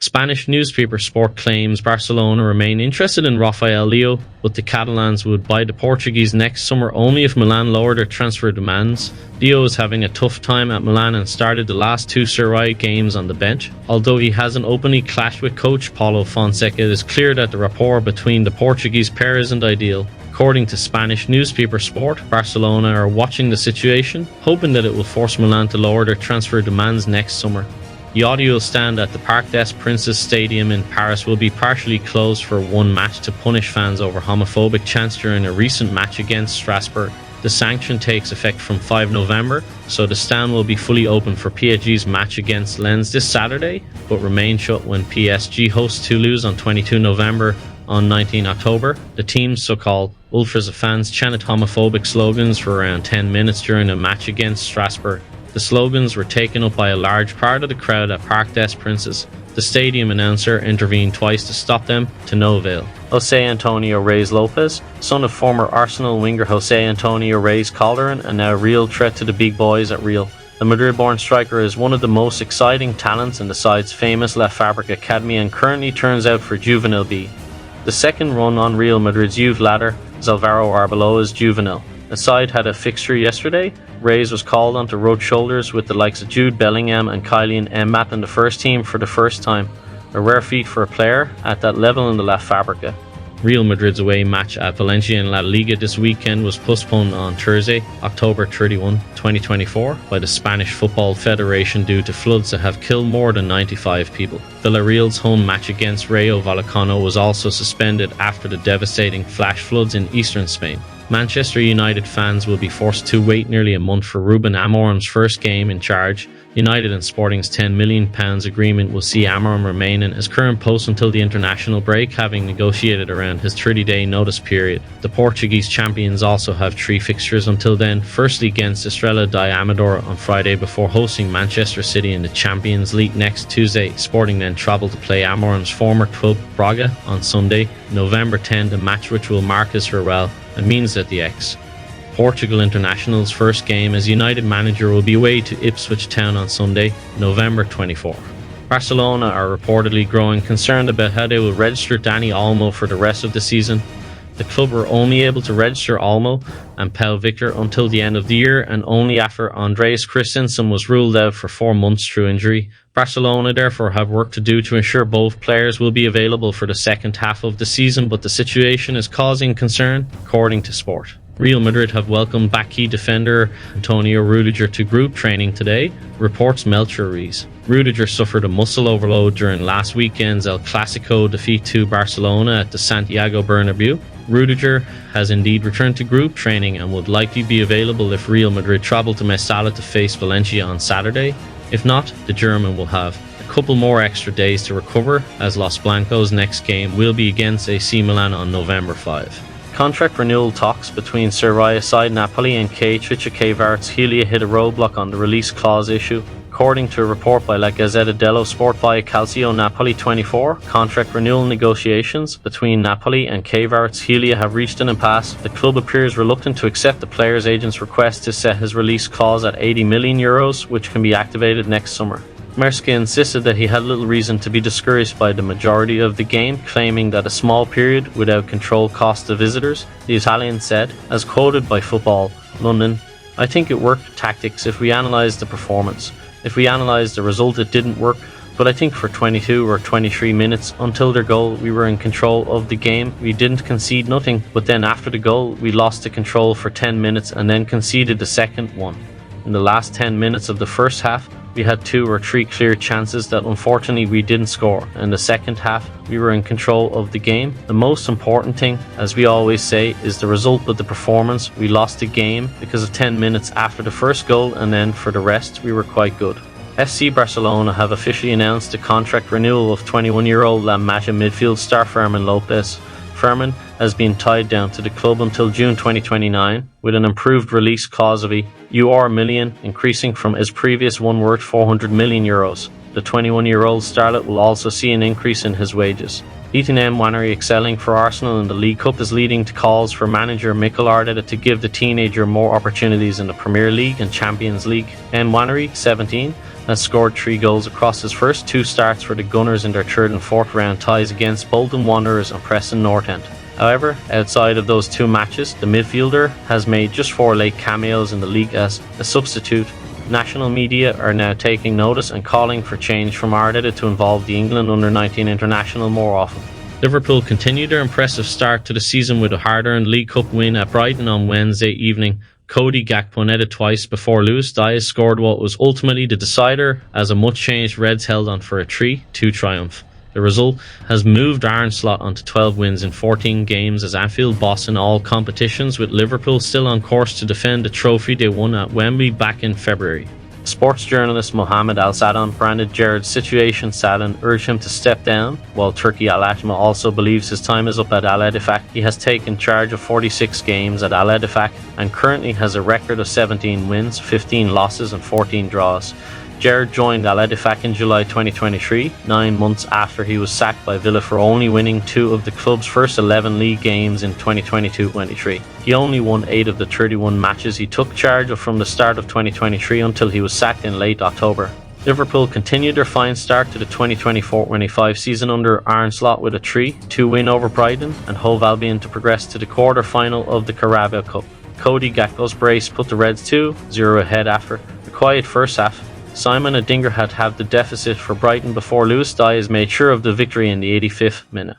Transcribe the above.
Spanish newspaper Sport claims Barcelona remain interested in Rafael Leo, but the Catalans would buy the Portuguese next summer only if Milan lowered their transfer demands. Leo is having a tough time at Milan and started the last two Serie A games on the bench. Although he hasn't openly clashed with coach Paulo Fonseca, it is clear that the rapport between the Portuguese pair isn't ideal. According to Spanish newspaper Sport, Barcelona are watching the situation, hoping that it will force Milan to lower their transfer demands next summer. The audio stand at the Parc des Princes Stadium in Paris will be partially closed for one match to punish fans over homophobic chants during a recent match against Strasbourg. The sanction takes effect from 5 November, so the stand will be fully open for PSG's match against Lens this Saturday, but remain shut when PSG hosts Toulouse on 22 November. On 19 October, the team's so-called ultras of fans chanted homophobic slogans for around 10 minutes during a match against Strasbourg. The slogans were taken up by a large part of the crowd at Parc des Princes. The stadium announcer intervened twice to stop them, to no avail. Jose Antonio Reyes Lopez, son of former Arsenal winger Jose Antonio Reyes Calderon and now a real threat to the big boys at Real. The Madrid-born striker is one of the most exciting talents in the side's famous La Fabric Academy and currently turns out for Juvenil B. The second run on Real Madrid's youth ladder is Alvaro Arbeloa's Juvenil. The side had a fixture yesterday. Reyes was called on to rub shoulders with the likes of Jude Bellingham and Kylian Mbappe in the first team for the first time, a rare feat for a player at that level in the La Fabrica. Real Madrid's away match at Valencia in La Liga this weekend was postponed on Thursday, October 31, 2024 by the Spanish Football Federation due to floods that have killed more than 95 people. Villarreal's home match against Rayo Vallecano was also suspended after the devastating flash floods in eastern Spain. Manchester United fans will be forced to wait nearly a month for Ruben Amorim's first game in charge. United and Sporting's £10 million agreement will see Amorim remain in his current post until the international break, having negotiated around his 30-day notice period. The Portuguese champions also have 3 fixtures until then, firstly against Estrela da Amadora on Friday before hosting Manchester City in the Champions League next Tuesday. Sporting then travel to play Amorim's former club Braga on Sunday, November 10, a match which will mark his farewell and means that the Portugal international's first game as United manager will be away to Ipswich Town on Sunday, November 24. Barcelona are reportedly growing concerned about how they will register Dani Olmo for the rest of the season. The club were only able to register Olmo and Pau Victor until the end of the year, and only after Andreas Christensen was ruled out for 4 months through injury. Barcelona therefore have work to do to ensure both players will be available for the second half of the season, but the situation is causing concern, according to Sport. Real Madrid have welcomed back key defender Antonio Rudiger to group training today, reports Melcher Rees. Rudiger suffered a muscle overload during last weekend's El Clasico defeat to Barcelona at the Santiago Bernabeu. Rudiger has indeed returned to group training and would likely be available if Real Madrid travel to Mestalla to face Valencia on Saturday. If not, the German will have a couple more extra days to recover, as Los Blancos' next game will be against AC Milan on November 5. Contract renewal talks between Serie A side Napoli and Kvaratskhelia hit a roadblock on the release clause issue. According to a report by La Gazzetta dello Sport via Calcio Napoli 24, contract renewal negotiations between Napoli and Kvaratskhelia have reached an impasse. The club appears reluctant to accept the player's agent's request to set his release clause at €80 million, which can be activated next summer. Merska insisted that he had little reason to be discouraged by the majority of the game, claiming that a small period without control cost the visitors. The Italian said, as quoted by Football London, "I think it worked tactics if we analyse the performance. If we analyse the result, it didn't work, but I think for 22 or 23 minutes until their goal we were in control of the game. We didn't concede nothing, but then after the goal we lost the control for 10 minutes and then conceded the second one. In the last 10 minutes of the first half we had 2 or 3 clear chances that unfortunately we didn't score. In the second half we were in control of the game. The most important thing, as we always say, is the result of the performance. We lost the game because of 10 minutes after the first goal, and then for the rest we were quite good." FC Barcelona have officially announced the contract renewal of 21-year-old La Masia midfield star Fermin Lopez. Fermin has been tied down to the club until June 2029 with an improved release clause of €1 million, increasing from his previous one worth €400 million. The 21-year-old starlet will also see an increase in his wages. Ethan Nwaneri excelling for Arsenal in the League Cup is leading to calls for manager Mikel Arteta to give the teenager more opportunities in the Premier League and Champions League. Nwaneri, 17, has scored 3 goals across his first 2 starts for the Gunners in their 3rd and 4th round ties against Bolton Wanderers and Preston North End. However, outside of those 2 matches, the midfielder has made just 4 late cameos in the league as a substitute. National media are now taking notice and calling for change from Manutd to involve the England under-19 international more often. Liverpool continued their impressive start to the season with a hard-earned League Cup win at Brighton on Wednesday evening. Cody Gakpo netted twice before Luis Diaz scored what was ultimately the decider as a much-changed Reds held on for a 3-2 triumph. The result has moved Arne Slot onto 12 wins in 14 games as Anfield boss in all competitions, with Liverpool still on course to defend the trophy they won at Wembley back in February. Sports journalist Mohamed Al-Sadon branded Gerrard's situation sad and urged him to step down, while Turki Al-Atma also believes his time is up at Al-Ettifaq. He has taken charge of 46 games at Al-Ettifaq and currently has a record of 17 wins, 15 losses and 14 draws. Gerrard joined Al-Ettifaq in July 2023, 9 months after he was sacked by Villa for only winning 2 of the club's first 11 league games in 2022-23. He only won 8 of the 31 matches he took charge of from the start of 2023 until he was sacked in late October. Liverpool continued their fine start to the 2024-25 season under Arne Slot with a 3-2 win over Brighton and Hove Albion to progress to the quarter-final of the Carabao Cup. Cody Gakpo's brace put the Reds 2-0 ahead after a quiet first half. Simon Adingra had halved the deficit for Brighton before Luis Diaz made sure of the victory in the 85th minute.